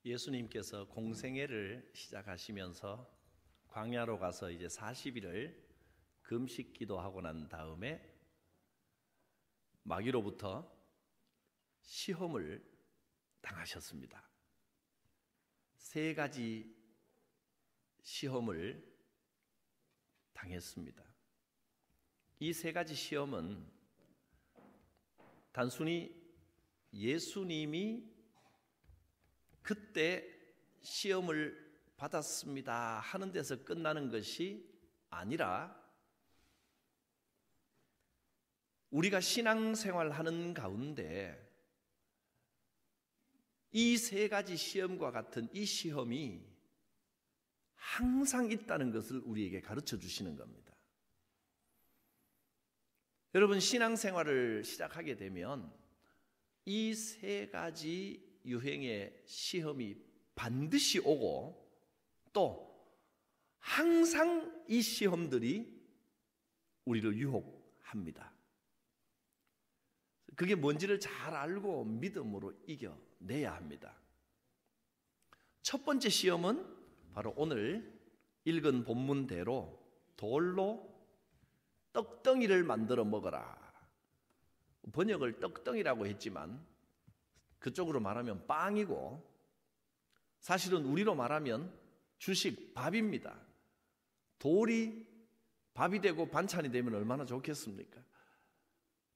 예수님께서 공생애를 시작하시면서 광야로 가서 이제 40일을 금식 기도하고 난 다음에 마귀로부터 시험을 당하셨습니다. 세 가지 시험을 당했습니다. 이 세 가지 시험은 단순히 예수님이 그때 시험을 받았습니다 하는 데서 끝나는 것이 아니라 우리가 신앙생활하는 가운데 이 세 가지 시험과 같은 이 시험이 항상 있다는 것을 우리에게 가르쳐 주시는 겁니다. 여러분, 신앙생활을 시작하게 되면 이 세 가지 유행의 시험이 반드시 오고 또 항상 이 시험들이 우리를 유혹합니다. 그게 뭔지를 잘 알고 믿음으로 이겨내야 합니다. 첫 번째 시험은 바로 오늘 읽은 본문대로 돌로 떡덩이를 만들어 먹어라. 번역을 떡덩이라고 했지만 그쪽으로 말하면 빵이고 사실은 우리로 말하면 주식 밥입니다. 돌이 밥이 되고 반찬이 되면 얼마나 좋겠습니까?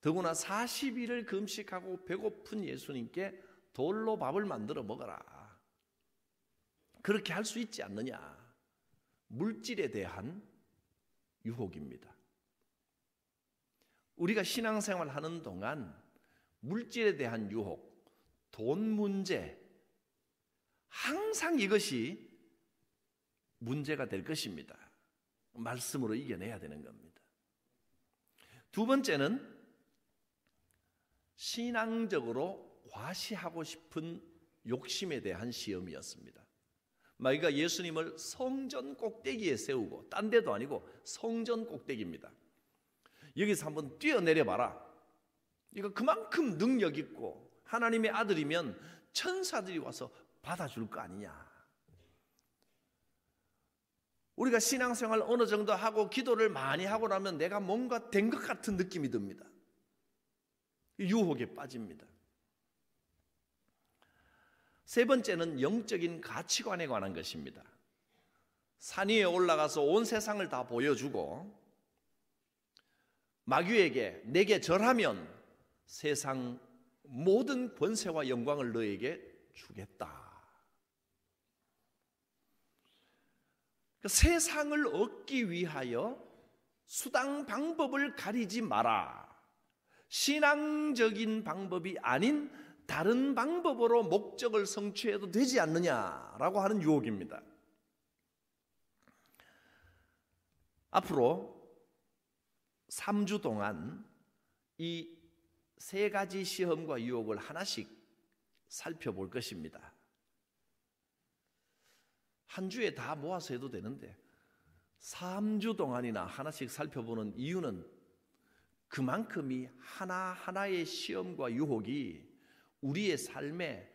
더구나 40일을 금식하고 배고픈 예수님께 돌로 밥을 만들어 먹어라. 그렇게 할 수 있지 않느냐. 물질에 대한 유혹입니다. 우리가 신앙생활 하는 동안 물질에 대한 유혹, 돈 문제, 항상 이것이 문제가 될 것입니다. 말씀으로 이겨내야 되는 겁니다. 두 번째는 신앙적으로 과시하고 싶은 욕심에 대한 시험이었습니다. 마귀가 예수님을 성전 꼭대기에 세우고, 딴 데도 아니고 성전 꼭대기입니다. 여기서 한번 뛰어내려 봐라. 이거 그만큼 능력 있고 하나님의 아들이면 천사들이 와서 받아줄 거 아니냐. 우리가 신앙생활 어느 정도 하고 기도를 많이 하고 나면 내가 뭔가 된 것 같은 느낌이 듭니다. 유혹에 빠집니다. 세 번째는 영적인 가치관에 관한 것입니다. 산 위에 올라가서 온 세상을 다 보여주고 마귀에게 내게 절하면 세상 모든 권세와 영광을 너에게 주겠다. 세상을 얻기 위하여 수단 방법을 가리지 마라. 신앙적인 방법이 아닌 다른 방법으로 목적을 성취해도 되지 않느냐라고 하는 유혹입니다. 앞으로 3주 동안 이 세 가지 시험과 유혹을 하나씩 살펴볼 것입니다. 한 주에 다 모아서 해도 되는데 3주 동안이나 하나씩 살펴보는 이유는 그만큼이 하나하나의 시험과 유혹이 우리의 삶에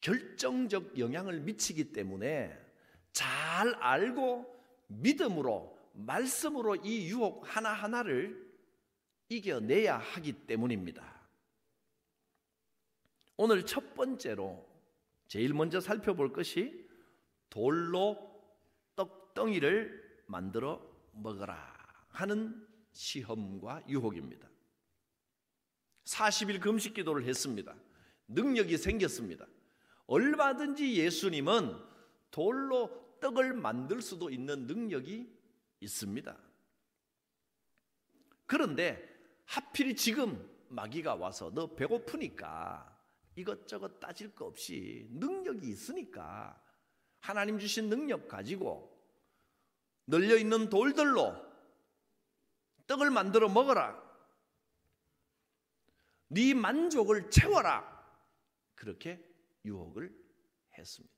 결정적 영향을 미치기 때문에 잘 알고 믿음으로 말씀으로 이 유혹 하나하나를 이겨내야 하기 때문입니다. 오늘 첫 번째로 제일 먼저 살펴볼 것이 돌로 떡덩이를 만들어 먹어라 하는 시험과 유혹입니다. 40일 금식 기도를 했습니다. 능력이 생겼습니다. 얼마든지 예수님은 돌로 떡을 만들 수도 있는 능력이 있습니다. 그런데 하필 지금 마귀가 와서 너 배고프니까 이것저것 따질 거 없이 능력이 있으니까 하나님 주신 능력 가지고 널려있는 돌들로 떡을 만들어 먹어라. 네 만족을 채워라. 그렇게 유혹을 했습니다.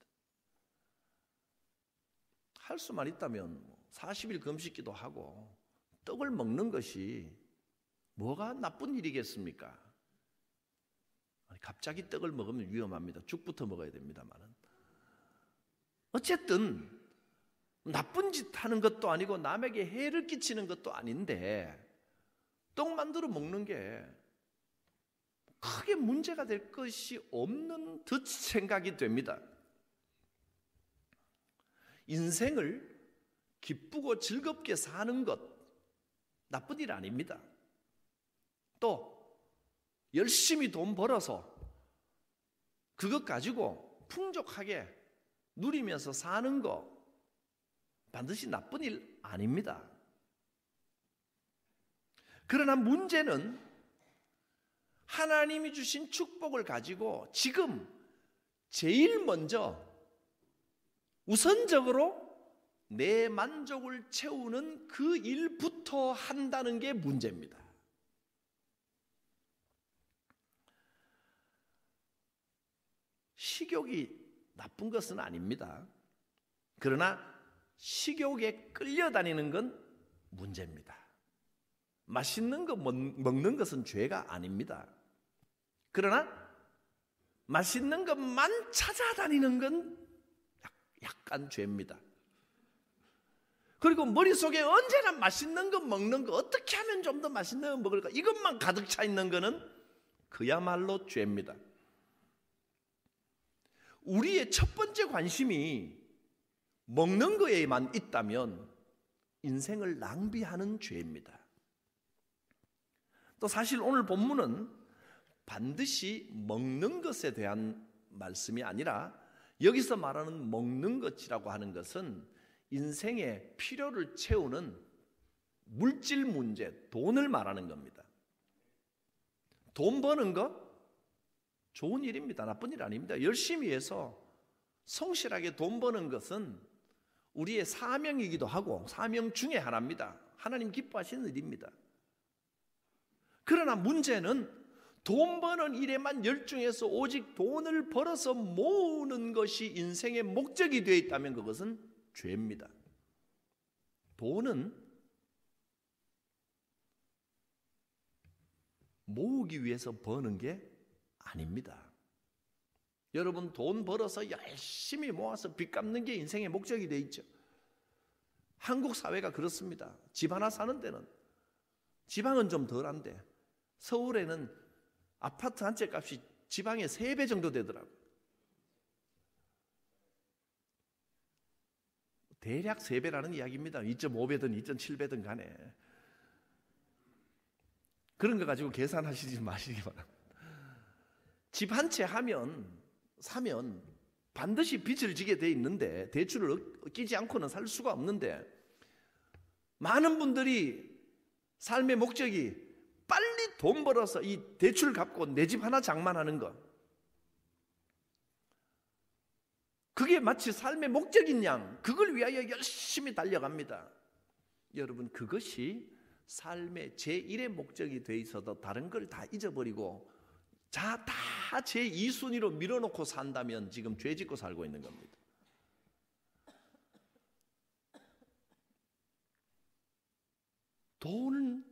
할 수만 있다면 40일 금식기도 하고 떡을 먹는 것이 뭐가 나쁜 일이겠습니까? 갑자기 떡을 먹으면 위험합니다. 죽부터 먹어야 됩니다만은. 어쨌든 나쁜 짓 하는 것도 아니고 남에게 해를 끼치는 것도 아닌데 떡 만들어 먹는 게 크게 문제가 될 것이 없는 듯 생각이 됩니다. 인생을 기쁘고 즐겁게 사는 것 나쁜 일 아닙니다. 또 열심히 돈 벌어서 그것 가지고 풍족하게 누리면서 사는 거 반드시 나쁜 일 아닙니다. 그러나 문제는 하나님이 주신 축복을 가지고 지금 제일 먼저 우선적으로 내 만족을 채우는 그 일부터 한다는 게 문제입니다. 식욕이 나쁜 것은 아닙니다. 그러나 식욕에 끌려다니는 건 문제입니다. 맛있는 거 먹는 것은 죄가 아닙니다. 그러나 맛있는 것만 찾아다니는 건 약간 죄입니다. 그리고 머릿속에 언제나 맛있는 거 먹는 거, 어떻게 하면 좀 더 맛있는 거 먹을까, 이것만 가득 차 있는 거는 그야말로 죄입니다. 우리의 첫 번째 관심이 먹는 거에만 있다면 인생을 낭비하는 죄입니다. 또 사실 오늘 본문은 반드시 먹는 것에 대한 말씀이 아니라 여기서 말하는 먹는 것이라고 하는 것은 인생의 필요를 채우는 물질 문제, 돈을 말하는 겁니다. 돈 버는 거 좋은 일입니다. 나쁜 일 아닙니다. 열심히 해서 성실하게 돈 버는 것은 우리의 사명이기도 하고 사명 중에 하나입니다. 하나님 기뻐하시는 일입니다. 그러나 문제는 돈 버는 일에만 열중해서 오직 돈을 벌어서 모으는 것이 인생의 목적이 되어 있다면 그것은 죄입니다. 돈은 모으기 위해서 버는 게 아닙니다. 여러분 돈 벌어서 열심히 모아서 빚 갚는 게 인생의 목적이 되어 있죠. 한국 사회가 그렇습니다. 집 하나 사는 데는 지방은 좀 덜한데 서울에는 아파트 한 채 값이 지방의 3배 정도 되더라고요. 대략 3배라는 이야기입니다. 2.5배든 2.7배든 간에. 그런 거 가지고 계산하시지 마시기 바랍니다. 집 한 채 사면 반드시 빚을 지게 돼 있는데 대출을 끼지 않고는 살 수가 없는데 많은 분들이 삶의 목적이 빨리 돈 벌어서 이 대출 갚고 내 집 하나 장만하는 것, 그게 마치 삶의 목적인 양 그걸 위하여 열심히 달려갑니다. 여러분 그것이 삶의 제1의 목적이 돼 있어도 다른 걸 다 잊어버리고 다 제2순위로 밀어놓고 산다면 지금 죄 짓고 살고 있는 겁니다. 돈을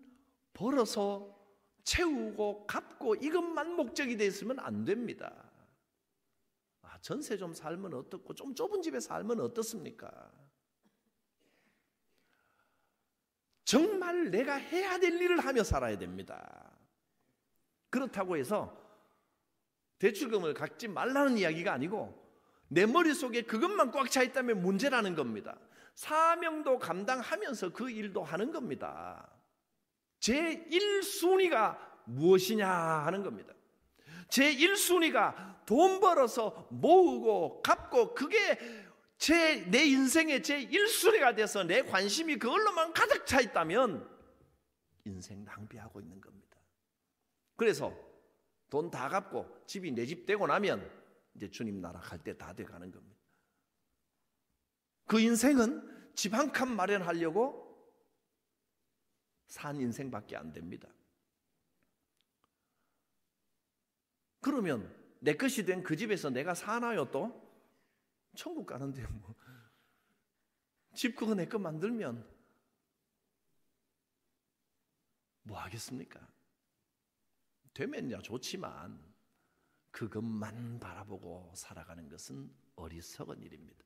벌어서 채우고 갚고 이것만 목적이 돼 있으면 안 됩니다. 전세 좀 살면 어떻고 좀 좁은 집에 살면 어떻습니까? 정말 내가 해야 될 일을 하며 살아야 됩니다. 그렇다고 해서 대출금을 갚지 말라는 이야기가 아니고 내 머릿속에 그것만 꽉 차 있다면 문제라는 겁니다. 사명도 감당하면서 그 일도 하는 겁니다. 제1순위가 무엇이냐 하는 겁니다. 제1순위가 돈 벌어서 모으고 갚고 그게 내 인생의 제1순위가 돼서 내 관심이 그걸로만 가득 차 있다면 인생 낭비하고 있는 겁니다. 그래서 돈 다 갚고 집이 내 집 되고 나면 이제 주님 나라 갈 때 다 돼가는 겁니다. 그 인생은 집 한 칸 마련하려고 산 인생밖에 안 됩니다. 그러면 내 것이 된 그 집에서 내가 사나요 또? 천국 가는데 뭐. 집 그거 내 거 만들면 뭐 하겠습니까? 되면야 좋지만 그것만 바라보고 살아가는 것은 어리석은 일입니다.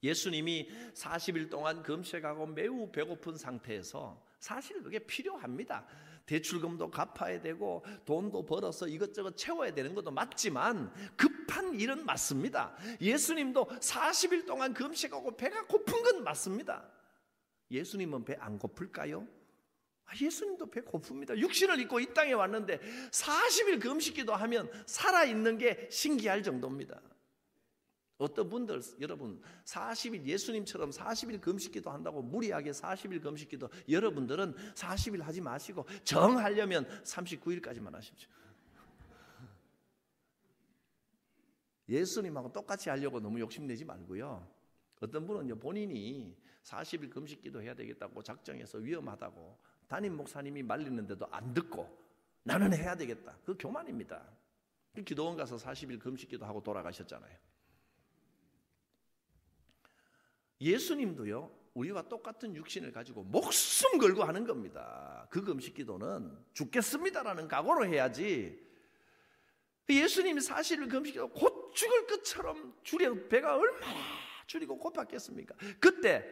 예수님이 40일 동안 금식하고 매우 배고픈 상태에서 사실 그게 필요합니다. 대출금도 갚아야 되고 돈도 벌어서 이것저것 채워야 되는 것도 맞지만 급한 일은 맞습니다. 예수님도 40일 동안 금식하고 배가 고픈 건 맞습니다. 예수님은 배 안 고플까요? 예수님도 배 고픕니다. 육신을 입고 이 땅에 왔는데 40일 금식기도 하면 살아있는 게 신기할 정도입니다. 어떤 분들, 여러분 40일 예수님처럼 40일 금식기도 한다고 무리하게 40일 금식기도, 여러분들은 40일 하지 마시고 정하려면 39일까지만 하십시오. 예수님하고 똑같이 하려고 너무 욕심내지 말고요. 어떤 분은 본인이 40일 금식기도 해야 되겠다고 작정해서 위험하다고 담임 목사님이 말리는데도 안 듣고 나는 해야 되겠다. 그 교만입니다. 기도원 가서 40일 금식기도 하고 돌아가셨잖아요. 예수님도요, 우리와 똑같은 육신을 가지고 목숨 걸고 하는 겁니다. 그 금식기도는 죽겠습니다라는 각오로 해야지. 예수님이 40일 금식기도 곧 죽을 것처럼 배가 얼마나 줄이고 고팠겠습니까? 그때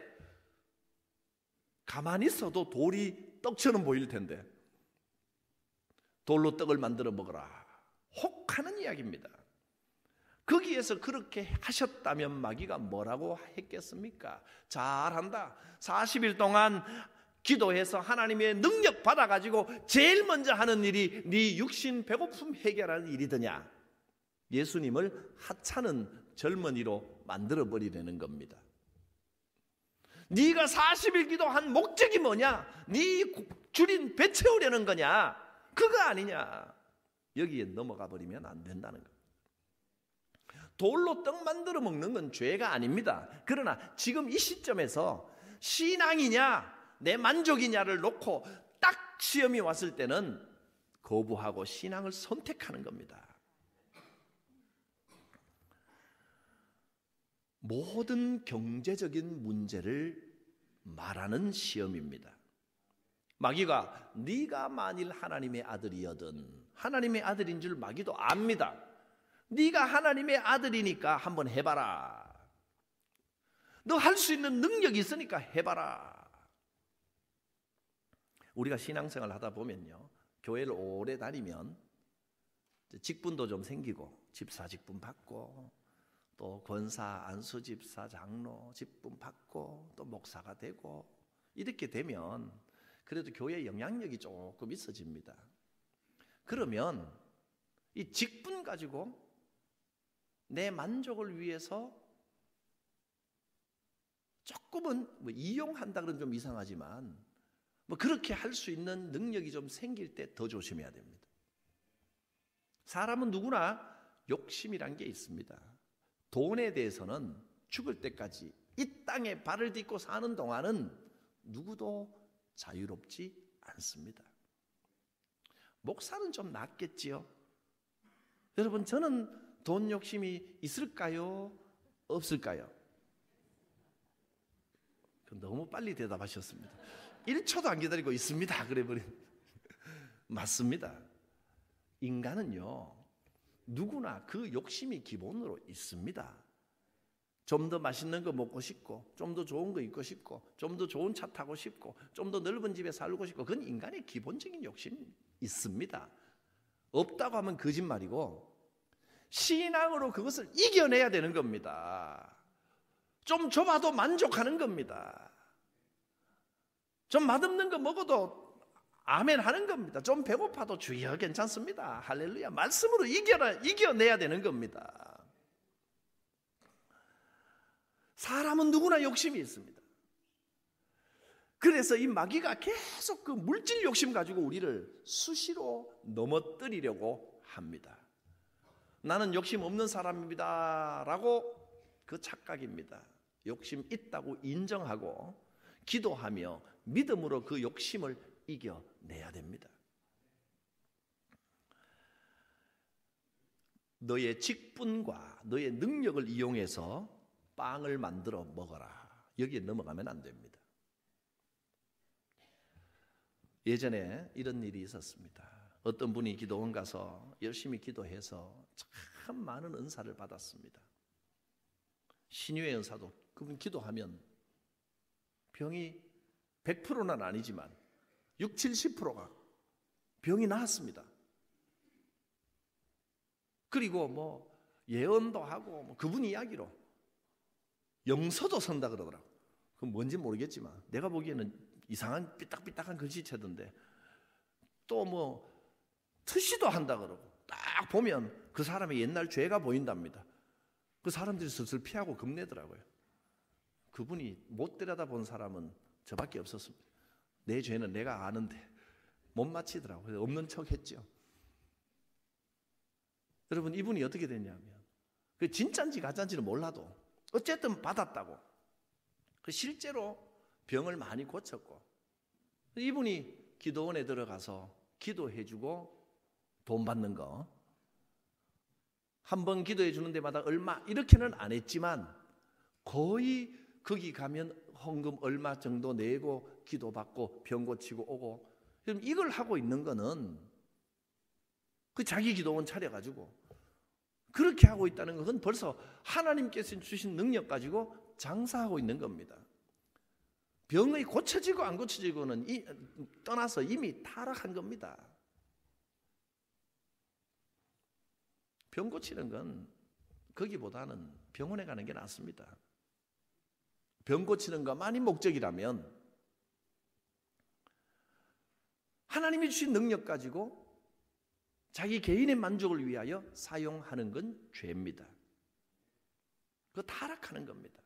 가만히 있어도 돌이 떡처럼 보일 텐데 돌로 떡을 만들어 먹어라 혹하는 이야기입니다. 거기에서 그렇게 하셨다면 마귀가 뭐라고 했겠습니까? 잘한다. 40일 동안 기도해서 하나님의 능력 받아가지고 제일 먼저 하는 일이 네 육신 배고픔 해결하는 일이더냐. 예수님을 하찮은 젊은이로 만들어버리려는 겁니다. 네가 40일 기도한 목적이 뭐냐? 네 줄인 배 채우려는 거냐? 그거 아니냐? 여기에 넘어가 버리면 안 된다는 겁니다. 돌로 떡 만들어 먹는 건 죄가 아닙니다. 그러나 지금 이 시점에서 신앙이냐 내 만족이냐를 놓고 딱 시험이 왔을 때는 거부하고 신앙을 선택하는 겁니다. 모든 경제적인 문제를 말하는 시험입니다. 마귀가 네가 만일 하나님의 아들이거든, 하나님의 아들인 줄 마귀도 압니다. 네가 하나님의 아들이니까 한번 해봐라. 너 할 수 있는 능력이 있으니까 해봐라. 우리가 신앙생활 하다 보면요, 교회를 오래 다니면 직분도 좀 생기고 집사 직분 받고 또 권사, 안수집사, 장로 직분 받고 또 목사가 되고 이렇게 되면 그래도 교회에 영향력이 조금 있어집니다. 그러면 이 직분 가지고 내 만족을 위해서 조금은 이용한다 그러면 좀 이상하지만 그렇게 할 수 있는 능력이 좀 생길 때 더 조심해야 됩니다. 사람은 누구나 욕심이란 게 있습니다. 돈에 대해서는 죽을 때까지 이 땅에 발을 딛고 사는 동안은 누구도 자유롭지 않습니다. 목사는 좀 낫겠지요. 여러분, 저는 돈 욕심이 있을까요? 없을까요? 너무 빨리 대답하셨습니다. 1초도 안 기다리고 있습니다. 그래버린. 맞습니다. 인간은요, 누구나 그 욕심이 기본으로 있습니다. 좀 더 맛있는 거 먹고 싶고, 좀 더 좋은 거 입고 싶고, 좀 더 좋은 차 타고 싶고, 좀 더 넓은 집에 살고 싶고, 그건 인간의 기본적인 욕심이 있습니다. 없다고 하면 거짓말이고, 신앙으로 그것을 이겨내야 되는 겁니다. 좀 좁아도 만족하는 겁니다. 좀 맛없는 거 먹어도 아멘 하는 겁니다. 좀 배고파도 주여 괜찮습니다. 할렐루야. 말씀으로 이겨내야 되는 겁니다. 사람은 누구나 욕심이 있습니다. 그래서 이 마귀가 계속 그 물질 욕심 가지고 우리를 수시로 넘어뜨리려고 합니다. 나는 욕심 없는 사람입니다 라고 그 착각입니다. 욕심 있다고 인정하고 기도하며 믿음으로 그 욕심을 이겨내야 됩니다. 너의 직분과 너의 능력을 이용해서 빵을 만들어 먹어라. 여기에 넘어가면 안 됩니다. 예전에 이런 일이 있었습니다. 어떤 분이 기도원 가서 열심히 기도해서 참 많은 은사를 받았습니다. 신유의 은사도 그분 기도하면 병이 100%는 아니지만 60, 70%가 병이 나았습니다. 그리고 뭐 예언도 하고 뭐 그분 이야기로 영서도 선다 그러더라고. 그건 뭔지 모르겠지만 내가 보기에는 이상한 삐딱삐딱한 글씨체던데 또 뭐 트시도 한다 그러고 딱 보면 그 사람의 옛날 죄가 보인답니다. 그 사람들이 슬슬 피하고 겁내더라고요. 그분이 못 들여다본 사람은 저밖에 없었습니다. 내 죄는 내가 아는데 못 맞히더라고요. 없는 척 했죠. 여러분, 이분이 어떻게 됐냐면 그 진짜인지 가짜인지는 몰라도 어쨌든 받았다고. 그 실제로 병을 많이 고쳤고 이분이 기도원에 들어가서 기도해주고 돈 받는 거 한 번 기도해 주는 데마다 얼마 이렇게는 안 했지만 거의 거기 가면 헌금 얼마 정도 내고 기도받고 병 고치고 오고 그럼 이걸 하고 있는 거는 그 자기 기도원 차려가지고 그렇게 하고 있다는 것은 벌써 하나님께서 주신 능력 가지고 장사하고 있는 겁니다. 병이 고쳐지고 안 고쳐지고는 떠나서 이미 타락한 겁니다. 병 고치는 건 거기보다는 병원에 가는 게 낫습니다. 병 고치는 것만이 목적이라면 하나님이 주신 능력 가지고 자기 개인의 만족을 위하여 사용하는 건 죄입니다. 그거 타락하는 겁니다.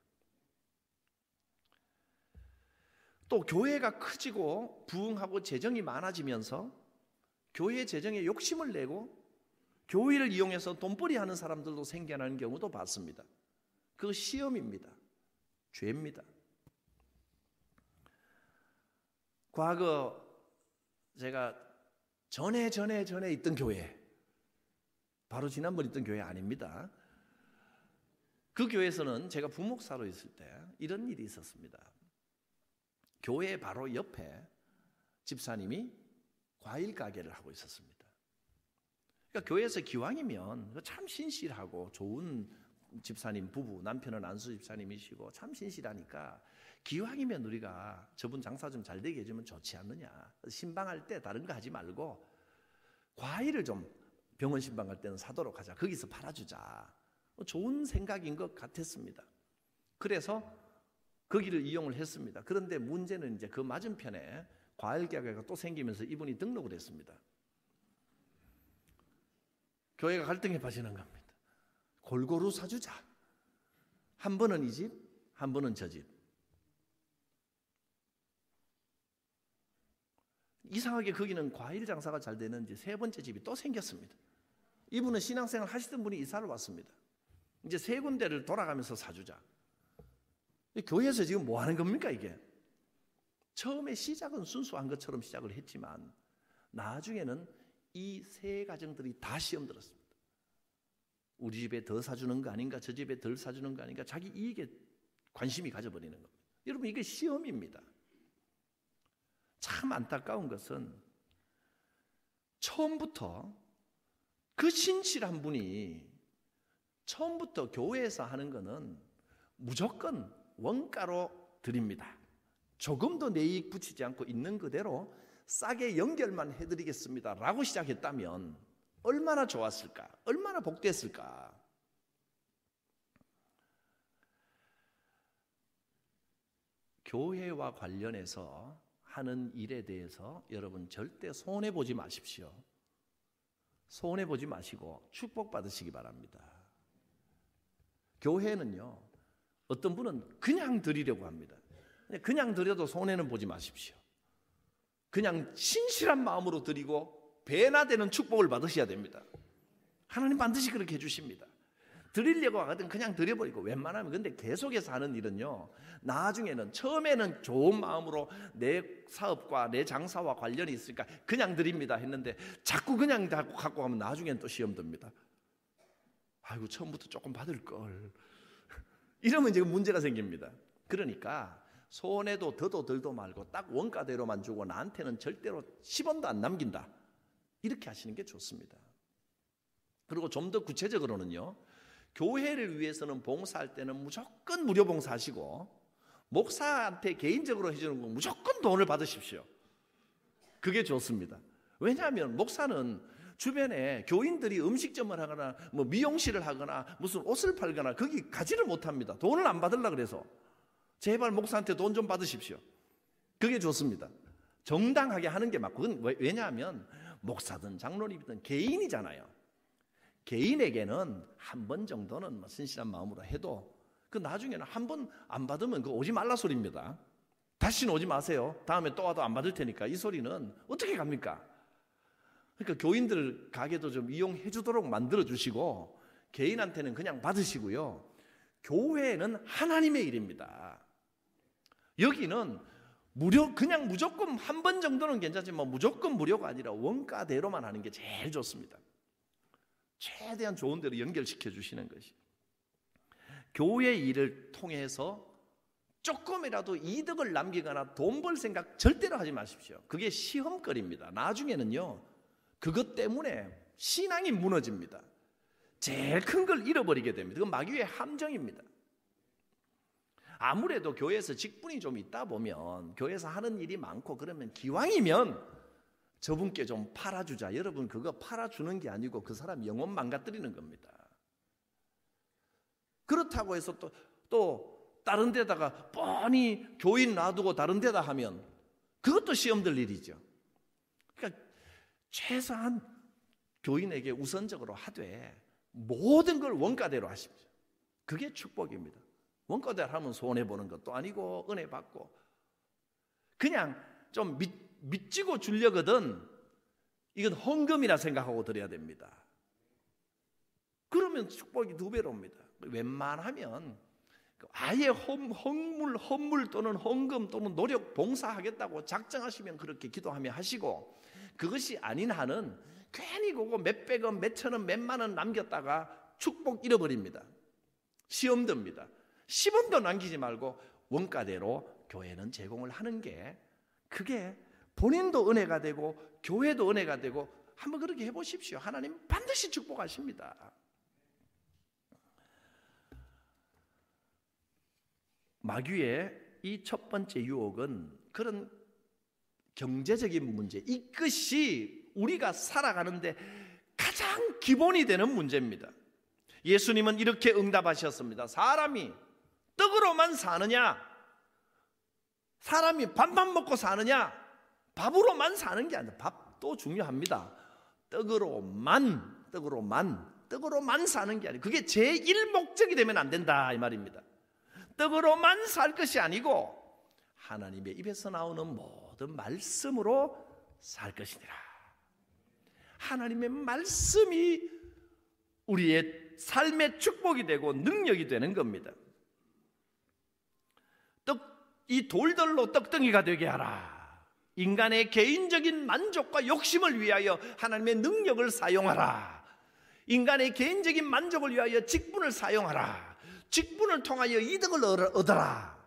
또 교회가 커지고 부흥하고 재정이 많아지면서 교회 재정에 욕심을 내고 교회를 이용해서 돈벌이 하는 사람들도 생겨나는 경우도 봤습니다. 그거 시험입니다. 죄입니다. 과거 제가 전에 있던 교회, 바로 지난번 있던 교회 아닙니다. 그 교회에서는 제가 부목사로 있을 때 이런 일이 있었습니다. 교회 바로 옆에 집사님이 과일 가게를 하고 있었습니다. 그러니까 교회에서 기왕이면 참 신실하고 좋은 집사님 부부, 남편은 안수 집사님이시고 참 신실하니까 기왕이면 우리가 저분 장사 좀 잘 되게 해주면 좋지 않느냐. 신방할 때 다른 거 하지 말고 과일을 좀 병원 신방 갈 때는 사도록 하자. 거기서 팔아주자. 좋은 생각인 것 같았습니다. 그래서 거기를 이용을 했습니다. 그런데 문제는 이제 그 맞은편에 과일 가게가 또 생기면서 이분이 등록을 했습니다. 교회가 갈등에 빠지는 겁니다. 골고루 사주자. 한 번은 이 집, 한 번은 저 집. 이상하게 거기는 과일 장사가 잘 되는 이제 세 번째 집이 또 생겼습니다. 이분은 신앙생활 하시던 분이 이사를 왔습니다. 이제 세 군데를 돌아가면서 사주자. 교회에서 지금 뭐 하는 겁니까 이게? 처음에 시작은 순수한 것처럼 시작을 했지만 나중에는 이 세 가정들이 다 시험 들었습니다. 우리 집에 더 사주는 거 아닌가, 저 집에 덜 사주는 거 아닌가, 자기 이익에 관심이 가져버리는 겁니다. 여러분, 이게 시험입니다. 참 안타까운 것은 처음부터 그 신실한 분이 처음부터 교회에서 하는 거는 무조건 원가로 드립니다. 조금도 내 이익 붙이지 않고 있는 그대로 싸게 연결만 해드리겠습니다 라고 시작했다면 얼마나 좋았을까? 얼마나 복됐을까? 교회와 관련해서 하는 일에 대해서 여러분 절대 손해보지 마십시오. 손해보지 마시고 축복받으시기 바랍니다. 교회는요, 어떤 분은 그냥 드리려고 합니다. 그냥 드려도 손해는 보지 마십시오. 그냥 신실한 마음으로 드리고 배나 되는 축복을 받으셔야 됩니다. 하나님 반드시 그렇게 해주십니다. 드리려고 하거든 그냥 드려버리고 웬만하면. 근데 계속해서 하는 일은요, 나중에는 처음에는 좋은 마음으로 내 사업과 내 장사와 관련이 있으니까 그냥 드립니다 했는데 자꾸 그냥 갖고 가면 나중에는 또 시험 듭니다. 아이고 처음부터 조금 받을 걸. 이러면 지금 문제가 생깁니다. 그러니까 손해도 더도 덜도 말고 딱 원가대로만 주고 나한테는 절대로 10원도 안 남긴다. 이렇게 하시는 게 좋습니다. 그리고 좀 더 구체적으로는요, 교회를 위해서는 봉사할 때는 무조건 무료 봉사하시고 목사한테 개인적으로 해주는 건 무조건 돈을 받으십시오. 그게 좋습니다. 왜냐하면 목사는 주변에 교인들이 음식점을 하거나 뭐 미용실을 하거나 무슨 옷을 팔거나 거기 가지를 못합니다. 돈을 안 받으려고 그래서 제발 목사한테 돈 좀 받으십시오. 그게 좋습니다. 정당하게 하는 게 맞고, 왜냐하면 목사든 장로님이든 개인이잖아요. 개인에게는 한 번 정도는 뭐 신실한 마음으로 해도 그 나중에는 한 번 안 받으면 그 오지 말라 소리입니다. 다시는 오지 마세요. 다음에 또 와도 안 받을 테니까. 이 소리는 어떻게 갑니까? 그러니까 교인들 가게도 좀 이용해 주도록 만들어 주시고 개인한테는 그냥 받으시고요. 교회는 하나님의 일입니다. 여기는 무료, 그냥 무조건 한 번 정도는 괜찮지만 무조건 무료가 아니라 원가대로만 하는 게 제일 좋습니다. 최대한 좋은 데로 연결시켜 주시는 것이. 교회 일을 통해서 조금이라도 이득을 남기거나 돈 벌 생각 절대로 하지 마십시오. 그게 시험거리입니다. 나중에는요, 그것 때문에 신앙이 무너집니다. 제일 큰 걸 잃어버리게 됩니다. 그건 마귀의 함정입니다. 아무래도 교회에서 직분이 좀 있다 보면, 교회에서 하는 일이 많고 그러면 기왕이면 저분께 좀 팔아주자. 여러분, 그거 팔아주는 게 아니고 그 사람 영혼 망가뜨리는 겁니다. 그렇다고 해서 또 다른 데다가 뻔히 교인 놔두고 다른 데다 하면 그것도 시험될 일이죠. 그러니까 최소한 교인에게 우선적으로 하되 모든 걸 원가대로 하십시오. 그게 축복입니다. 원가대로 하면 손해보는 것도 아니고 은혜 받고, 그냥 좀 미치고 주려거든 이건 헌금이라 생각하고 드려야 됩니다. 그러면 축복이 2배로 옵니다. 웬만하면 아예 헌물 또는 헌금 또는 노력 봉사하겠다고 작정하시면 그렇게 기도하며 하시고, 그것이 아닌 한은 괜히 그거 몇백원, 몇천원, 몇만원 남겼다가 축복 잃어버립니다. 시험 듭니다. 10원도 남기지 말고 원가대로 교회는 제공을 하는 게, 그게 본인도 은혜가 되고 교회도 은혜가 되고, 한번 그렇게 해보십시오. 하나님 반드시 축복하십니다. 마귀의 이 첫 번째 유혹은 그런 경제적인 문제, 이것이 우리가 살아가는데 가장 기본이 되는 문제입니다. 예수님은 이렇게 응답하셨습니다. 사람이 떡으로만 사느냐, 사람이 밥만 먹고 사느냐, 밥으로만 사는 게 아니라 밥도 중요합니다. 떡으로만 사는 게 아니고 그게 제1목적이 되면 안 된다 이 말입니다. 떡으로만 살 것이 아니고 하나님의 입에서 나오는 모든 말씀으로 살 것이니라. 하나님의 말씀이 우리의 삶의 축복이 되고 능력이 되는 겁니다. 이 돌들로 떡덩이가 되게 하라. 인간의 개인적인 만족과 욕심을 위하여 하나님의 능력을 사용하라. 인간의 개인적인 만족을 위하여 직분을 사용하라. 직분을 통하여 이득을 얻어라.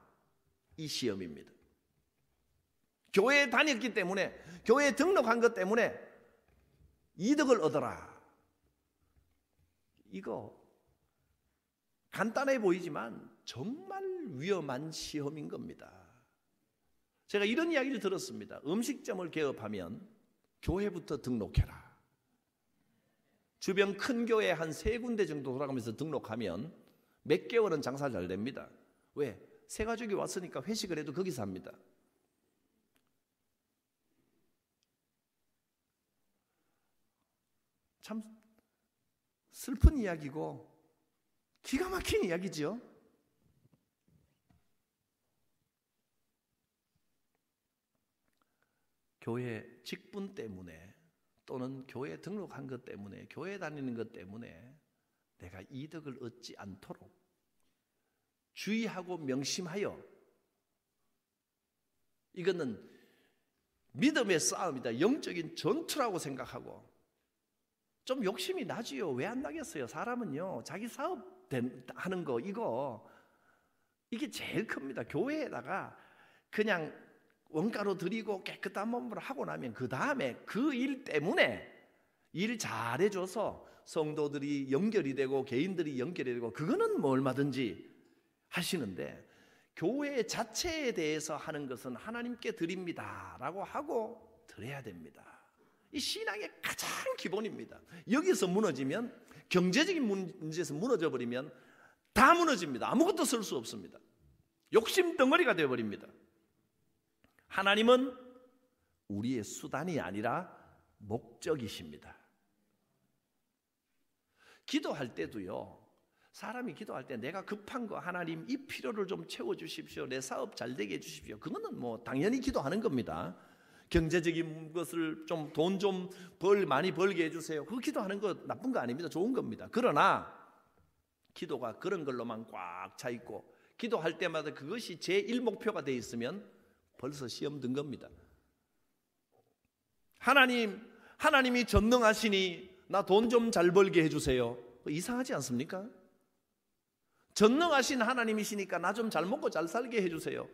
이 시험입니다. 교회에 다녔기 때문에, 교회에 등록한 것 때문에 이득을 얻어라. 이거 간단해 보이지만 정말 위험한 시험인 겁니다. 제가 이런 이야기를 들었습니다. 음식점을 개업하면 교회부터 등록해라. 주변 큰 교회 한 3군데 정도 돌아가면서 등록하면 몇 개월은 장사 잘 됩니다. 왜? 새 가족이 왔으니까 회식을 해도 거기서 합니다. 참 슬픈 이야기고 기가 막힌 이야기죠. 교회 직분 때문에 또는 교회 등록한 것 때문에, 교회 다니는 것 때문에 내가 이득을 얻지 않도록 주의하고 명심하여, 이거는 믿음의 싸움이다, 영적인 전투라고 생각하고, 좀 욕심이 나지요. 왜 안 나겠어요? 사람은요, 자기 사업 하는 거 이게 제일 큽니다. 교회에다가 그냥 원가로 드리고 깨끗한 몸으로 하고 나면 그 다음에 그 일 때문에 일 잘해줘서 성도들이 연결이 되고 개인들이 연결이 되고 그거는 뭐 얼마든지 하시는데, 교회 자체에 대해서 하는 것은 하나님께 드립니다 라고 하고 드려야 됩니다. 이 신앙의 가장 기본입니다. 여기서 무너지면, 경제적인 문제에서 무너져 버리면 다 무너집니다. 아무것도 쓸 수 없습니다. 욕심 덩어리가 되어버립니다. 하나님은 우리의 수단이 아니라 목적이십니다. 기도할 때도요, 사람이 기도할 때 내가 급한 거, 하나님 이 필요를 좀 채워주십시오, 내 사업 잘 되게 해주십시오, 그거는 뭐 당연히 기도하는 겁니다. 경제적인 것을 좀 돈 좀 많이 벌게 해주세요, 그거 기도하는 거 나쁜 거 아닙니다. 좋은 겁니다. 그러나 기도가 그런 걸로만 꽉 차 있고 기도할 때마다 그것이 제1목표가 돼 있으면 벌써 시험 든 겁니다. 하나님이 전능하시니 나 돈 좀 잘 벌게 해주세요, 이상하지 않습니까? 전능하신 하나님이시니까 나 좀 잘 먹고 잘 살게 해주세요,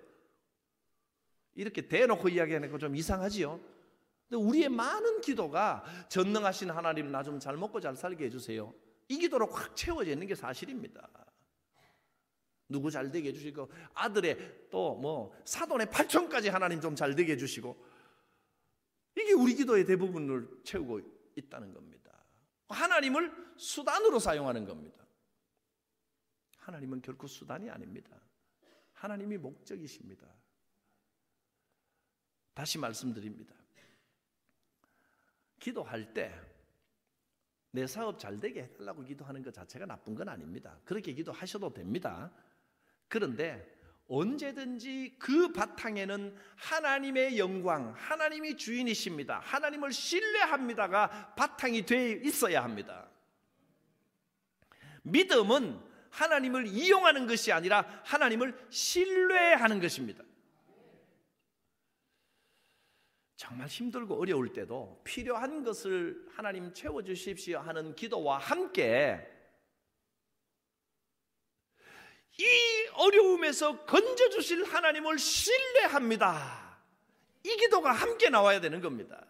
이렇게 대놓고 이야기하는 거 좀 이상하지요. 근데 우리의 많은 기도가 전능하신 하나님 나 좀 잘 먹고 잘 살게 해주세요, 이 기도로 확 채워져 있는 게 사실입니다. 누구 잘 되게 해주시고, 아들의 또 뭐 사돈의 8촌까지 하나님 좀 잘 되게 해주시고, 이게 우리 기도의 대부분을 채우고 있다는 겁니다. 하나님을 수단으로 사용하는 겁니다. 하나님은 결코 수단이 아닙니다. 하나님이 목적이십니다. 다시 말씀드립니다. 기도할 때 내 사업 잘 되게 해달라고 기도하는 것 자체가 나쁜 건 아닙니다. 그렇게 기도하셔도 됩니다. 그런데 언제든지 그 바탕에는 하나님의 영광, 하나님이 주인이십니다, 하나님을 신뢰합니다가 바탕이 돼 있어야 합니다. 믿음은 하나님을 이용하는 것이 아니라 하나님을 신뢰하는 것입니다. 정말 힘들고 어려울 때도 필요한 것을 하나님 채워주십시오 하는 기도와 함께 이 어려움에서 건져주실 하나님을 신뢰합니다, 이 기도가 함께 나와야 되는 겁니다.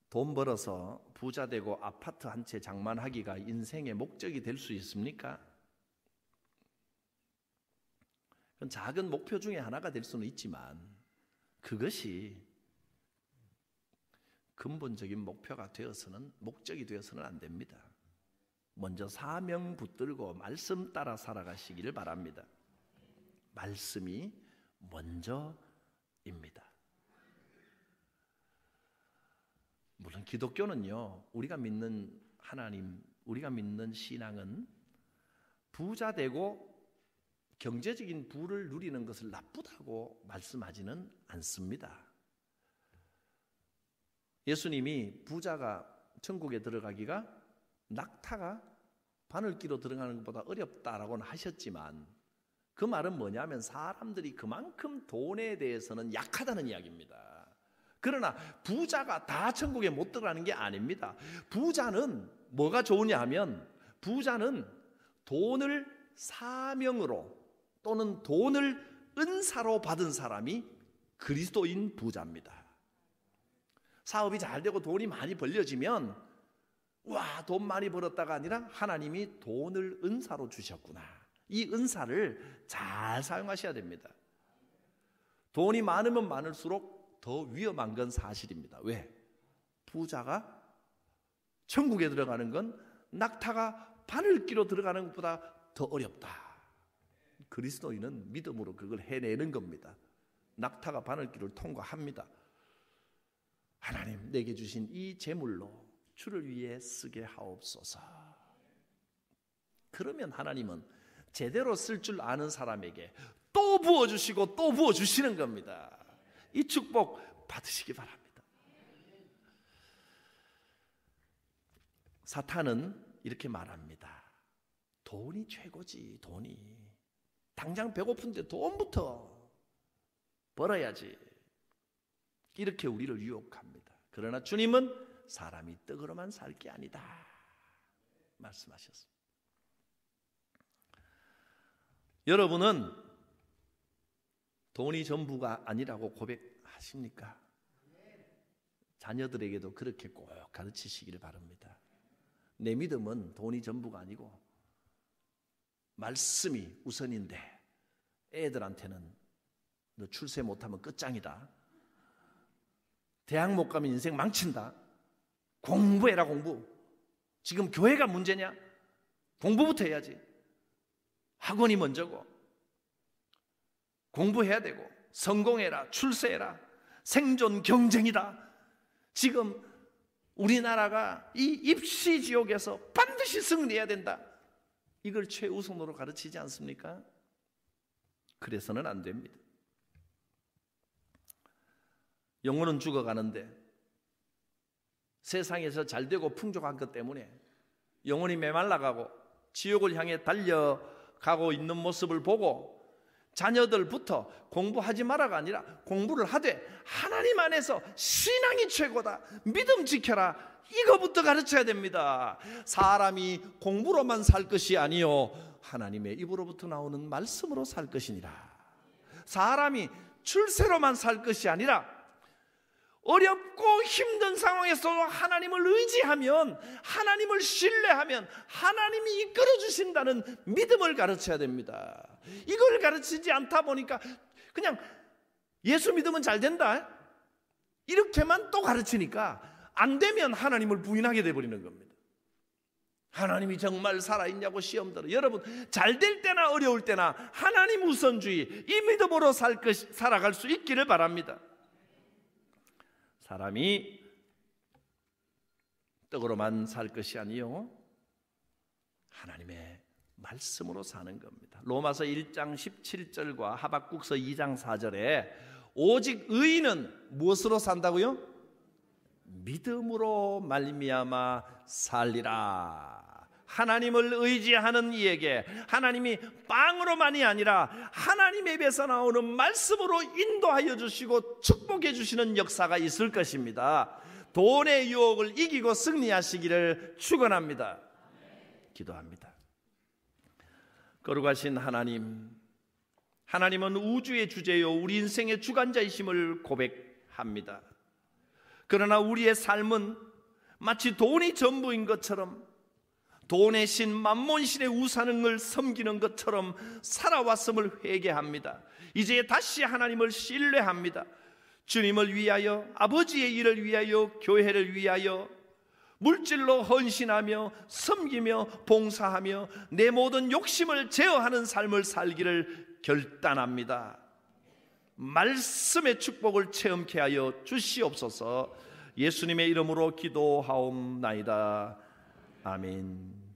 돈 벌어서 부자 되고 아파트 한 채 장만하기가 인생의 목적이 될 수 있습니까? 그건 작은 목표 중에 하나가 될 수는 있지만 그것이 근본적인 목표가 되어서는, 목적이 되어서는 안 됩니다. 먼저 사명 붙들고 말씀 따라 살아가시기를 바랍니다. 말씀이 먼저입니다. 물론 기독교는요, 우리가 믿는 하나님, 우리가 믿는 신앙은 부자 되고 경제적인 부를 누리는 것을 나쁘다고 말씀하지는 않습니다. 예수님이 부자가 천국에 들어가기가 낙타가 바늘기로 들어가는 것보다 어렵다라고는 하셨지만 그 말은 뭐냐면 사람들이 그만큼 돈에 대해서는 약하다는 이야기입니다. 그러나 부자가 다 천국에 못 들어가는 게 아닙니다. 부자는 뭐가 좋으냐 하면, 부자는 돈을 사명으로 또는 돈을 은사로 받은 사람이 그리스도인 부자입니다. 사업이 잘 되고 돈이 많이 벌려지면 와, 돈 많이 벌었다가 아니라 하나님이 돈을 은사로 주셨구나, 이 은사를 잘 사용하셔야 됩니다. 돈이 많으면 많을수록 더 위험한 건 사실입니다. 왜? 부자가 천국에 들어가는 건 낙타가 바늘기로 들어가는 것보다 더 어렵다. 그리스도인은 믿음으로 그걸 해내는 겁니다. 낙타가 바늘길을 통과합니다. 하나님, 내게 주신 이 재물로 주를 위해 쓰게 하옵소서. 그러면 하나님은 제대로 쓸 줄 아는 사람에게 또 부어주시고 또 부어주시는 겁니다. 이 축복 받으시기 바랍니다. 사탄은 이렇게 말합니다. 돈이 최고지, 돈이. 당장 배고픈데 돈부터 벌어야지. 이렇게 우리를 유혹합니다. 그러나 주님은 사람이 떡으로만 살 게 아니다 말씀하셨습니다. 여러분은 돈이 전부가 아니라고 고백하십니까? 자녀들에게도 그렇게 꼭 가르치시기를 바랍니다. 내 믿음은 돈이 전부가 아니고 말씀이 우선인데, 애들한테는 너 출세 못하면 끝장이다, 대학 못 가면 인생 망친다, 공부해라 공부. 지금 교회가 문제냐? 공부부터 해야지. 학원이 먼저고 공부해야 되고, 성공해라, 출세해라, 생존 경쟁이다. 지금 우리나라가 이 입시 지옥에서 반드시 승리해야 된다. 이걸 최우선으로 가르치지 않습니까? 그래서는 안 됩니다. 영혼은 죽어가는데 세상에서 잘되고 풍족한 것 때문에 영혼이 메말라가고 지옥을 향해 달려가고 있는 모습을 보고 자녀들부터 공부하지 마라가 아니라 공부를 하되 하나님 안에서 신앙이 최고다, 믿음 지켜라, 이거부터 가르쳐야 됩니다. 사람이 공부로만 살 것이 아니요 하나님의 입으로부터 나오는 말씀으로 살 것이니라. 사람이 출세로만 살 것이 아니라 어렵고 힘든 상황에서도 하나님을 의지하면, 하나님을 신뢰하면 하나님이 이끌어 주신다는 믿음을 가르쳐야 됩니다. 이걸 가르치지 않다 보니까 그냥 예수 믿으면 잘 된다 이렇게만 또 가르치니까 안 되면 하나님을 부인하게 돼버리는 겁니다. 하나님이 정말 살아있냐고 시험 들어. 여러분, 잘 될 때나 어려울 때나 하나님 우선주의, 이 믿음으로 살아갈 수 있기를 바랍니다. 사람이 떡으로만 살 것이 아니요 하나님의 말씀으로 사는 겁니다. 로마서 1장 17절과 하박국서 2장 4절에 오직 의인은 무엇으로 산다고요? 믿음으로 말미암아 살리라. 하나님을 의지하는 이에게 하나님이 빵으로만이 아니라 하나님의 입에서 나오는 말씀으로 인도하여 주시고 축복해 주시는 역사가 있을 것입니다. 돈의 유혹을 이기고 승리하시기를 축원합니다. 기도합니다. 거룩하신 하나님, 하나님은 우주의 주제요 우리 인생의 주관자이심을 고백합니다. 그러나 우리의 삶은 마치 돈이 전부인 것처럼, 돈의 신 만몬신의 우상을 섬기는 것처럼 살아왔음을 회개합니다. 이제 다시 하나님을 신뢰합니다. 주님을 위하여, 아버지의 일을 위하여, 교회를 위하여 물질로 헌신하며 섬기며 봉사하며 내 모든 욕심을 제어하는 삶을 살기를 결단합니다. 말씀의 축복을 체험케 하여 주시옵소서. 예수님의 이름으로 기도하옵나이다. 아멘.